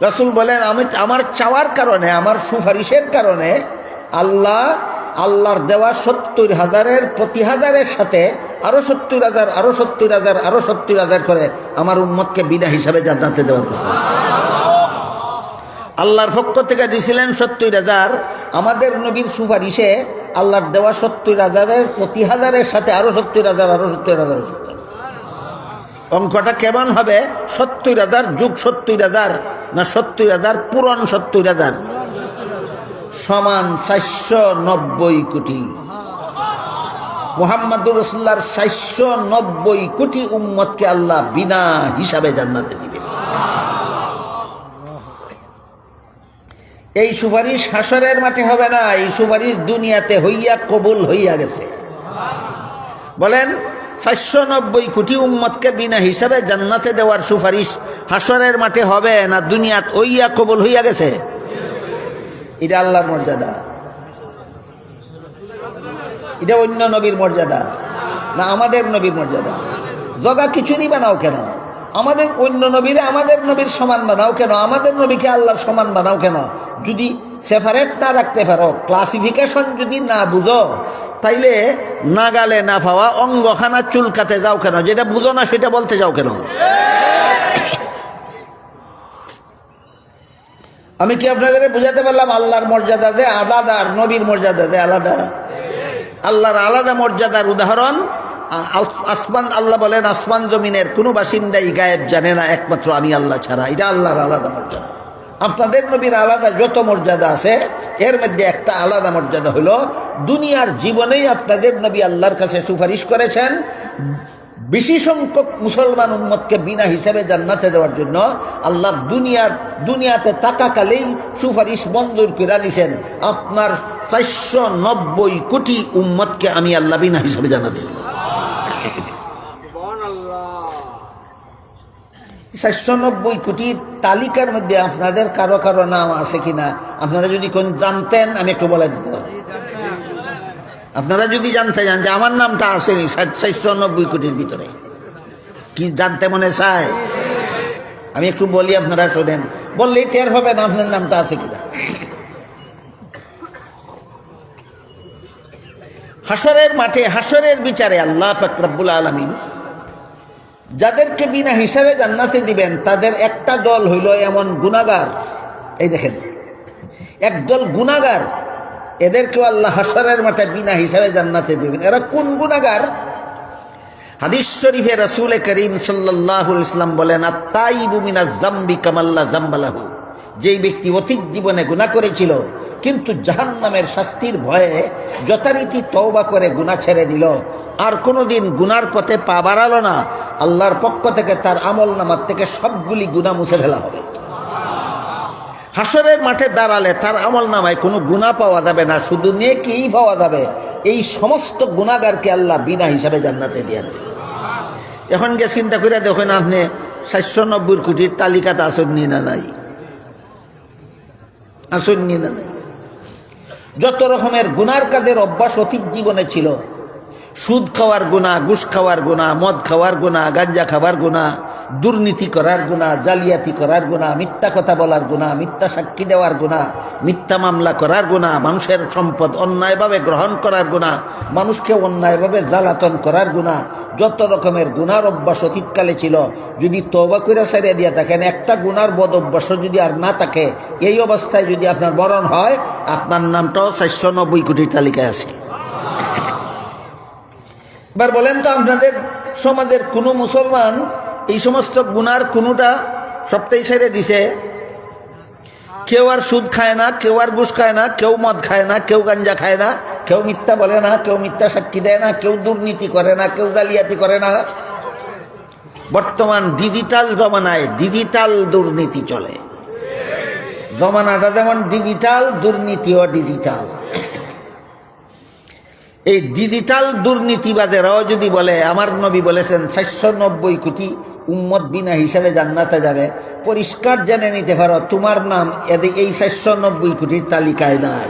রাসূল বলেন আমি আমার চাওয়ার কারণে, আমার সুপারিশের কারণে আল্লাহর দেওয়া ৭০,০০০-এর প্রতি হাজারের সাথে আরো ৭০,০০০, আরো ৭০,০০০, আরো ৭০,০০০ করে আমার উম্মতকে বিনা হিসাবে জান্নাতে দেওয়ার কথা আল্লাহর পক্ষ থেকে দিয়েছিলেন ৭০,০০০। আমাদের নবীর সুপারিশে আল্লাহর দেওয়া ৭০,০০০-এর প্রতি হাজারের সাথে আরো ৭০,০০০, আরো ৭০,০০০। অঙ্কটা কেমন হবে? ৭০,০০০ যোগ ৭০,০০০ না ৭০,০০০ পূরণ ৭০,০০০ সমান ৪৯০ কোটি। মুহাম্মদুর রাসূলুল্লাহর ৪৯০ কোটি উম্মতকে আল্লাহ বিনা হিসাবে জান্নাতে দিবেন। এই সুপারিশ হাসরের মাঠে হবে না, এই সুপারিশ দুনিয়াতে হইয়া কবুল হইয়া গেছে। বলেন ৪৯০ কোটি উম্মতকে বিনা হিসাবে জান্নাতে দেওয়ার সুপারিশ হাসরের মাঠে হবে না দুনিয়াত হইয়া কবুল হইয়া গেছে? এটা আল্লাহর মর্যাদা, এটা অন্য নবীর মর্যাদা না আমাদের নবীর মর্যাদা? জগা কিছুরই বানাও কেন? আমাদের অন্য নবীরে আমাদের নবীর সমান বানাও কেন? আমাদের নবীকে আল্লাহর সমান বানাও কেন? যদি সেপারেট না রাখতে পারো, ক্লাসিফিকেশন যদি না বুঝো, তাইলে নাগালে না পাওয়া অঙ্গখানা চুলকাতে যাও কেন? যেটা বুঝো না সেটা বলতে যাও কেন? আমি কি আপনাদের বুঝাতে পারলাম আল্লাহর মর্যাদা যে আলাদা আর নবীর মর্যাদা যে আলাদা? আল্লাহর আলাদা মর্যাদার উদাহরণ আসমান। আল্লাহ বলেন আসমান জমিনের কোনো বাসিন্দাই গায়েব জানে না একমাত্র আমি আল্লাহ ছাড়া। এটা আল্লাহর আলাদা মর্যাদা। আপনাদের নবীর আলাদা যত মর্যাদা আছে এর মধ্যে একটা আলাদা মর্যাদা হলো দুনিয়ার জীবনেই আপনাদের নবী আল্লাহর কাছে সুপারিশ করেছেন বেশি সংখ্যক মুসলমান উম্মতকে বিনা হিসাবে জান্নাতে দেওয়ার জন্য। আল্লাহ দুনিয়াতে থাকাকালেই সুপারিশ মঞ্জুর করে নিছেন আপনার ৪৯০ কোটি উম্মতকে আমি আল্লাহ বিনা হিসাবে জান্নাতে দেব। ৪৯০ কোটির তালিকার মধ্যে আপনাদের কারো কারো নাম আছে কিনা আপনারা যদি কোন জানতেন আমি একটু বলে দিতে পারি। আপনারা যদি জানতে চান যে আমার নামটা আসেনি ৪৯০ কোটির ভিতরে, কি জানতে মনে চায়? আমি একটু বলি, আপনারা শোনেন, বললেই টের হবে না আপনার নামটা আছে কিনা। হাসরের মাঠে হাসরের বিচারে আল্লাহ পাক রব্বুল আলামিন যাদেরকে বিনা হিসাবে জান্নাতে দিবেন তাদের একটা দল হইল এমন গুনাহগার। এই দেখেন একদল গুনাহগার, এদেরকেও আল্লাহ হাসরের মাঠে বিনা হিসাবে জান্নাতে দিবেন। এরা কোন গুনাহগার? হাদিস শরীফে রাসূল করিম সাল্লাল্লাহু আলাইহি ওয়াসাল্লাম বলেন আত-তাইবু মিনাজ যামবি কামাল্লা যামবালাহু। যেই ব্যক্তি অতীত জীবনে গুনাহ করেছিল কিন্তু জাহান্নামের শাস্তির ভয়ে যথারীতি তওবা করে গুনাহ ছেড়ে দিল, আর কোনোদিন গুনার পথে পা বাড়ালো না, আল্লাহর পক্ষ থেকে তার আমল নামার থেকে সবগুলি গুনাহ মুছে ফেলা হবে। হাসরের মাঠে দাঁড়ালে তার আমল নামায় কোনো গুনাহ পাওয়া যাবে না, শুধু নেকিই পাওয়া যাবে। এই সমস্ত গুনাহগারকে আল্লাহ বিনা হিসাবে জান্নাতে দিয়ে দেবে। এখন গিয়ে চিন্তা করে দেখেন আপনি ৪৯০ কোটির তালিকাতে আসেননি না নাই? আসেননি না নাই? যত রকমের গুনার কাজের অভ্যাস অতীত জীবনে ছিল, সুদ খাওয়ার গুনাহ, ঘুষ খাওয়ার গুনাহ, মদ খাওয়ার গুনাহ, গাঞ্জা খাওয়ার গুনাহ, দুর্নীতি করার গুনাহ, জালিয়াতি করার গুনাহ, মিথ্যা কথা বলার গুনাহ, মিথ্যা সাক্ষী দেওয়ার গুনাহ, মিথ্যা মামলা করার গুনাহ, মানুষের সম্পদ অন্যায়ভাবে গ্রহণ করার গুনাহ, মানুষকে অন্যায়ভাবে জ্বালাতন করার গুনাহ, যত রকমের গুনার অভ্যাস অতীতকালে ছিল, যদি তওবা করে ছেড়ে দিয়ে থাকেন, একটা গুনার বদ অভ্যাস যদি আর না থাকে, এই অবস্থায় যদি আপনার মরণ হয়, আপনার নামটাও ৪৯০ কোটির তালিকায় আছে। এবার বলেন তো আপনাদের সমাজের কোনো মুসলমান এই সমস্ত গুনার কোনোটা সবটাই ছেড়ে দিছে? কেউ আর সুদ খায় না, কেউ আর ঘুষ খায় না, কেউ মদ খায় না, কেউ গাঞ্জা খায় না, কেউ মিথ্যা বলে না, কেউ মিথ্যা সাক্ষী দেয় না, কেউ দুর্নীতি করে না, কেউ জালিয়াতি করে না। বর্তমান ডিজিটাল জমানায় ডিজিটাল দুর্নীতি চলে। জমানাটা যেমন ডিজিটাল, দুর্নীতিও ডিজিটাল। এই ডিজিটাল দুর্নীতিবাজেরাও যদি বলে আমার নবী বলেছেন ৪৯০ কোটি উম্মত বিনা হিসাবে জান্নাতে যাবে, পরিষ্কার জেনে নিতে পারো তোমার নাম এই ৪৯০ কোটির তালিকায় নাই।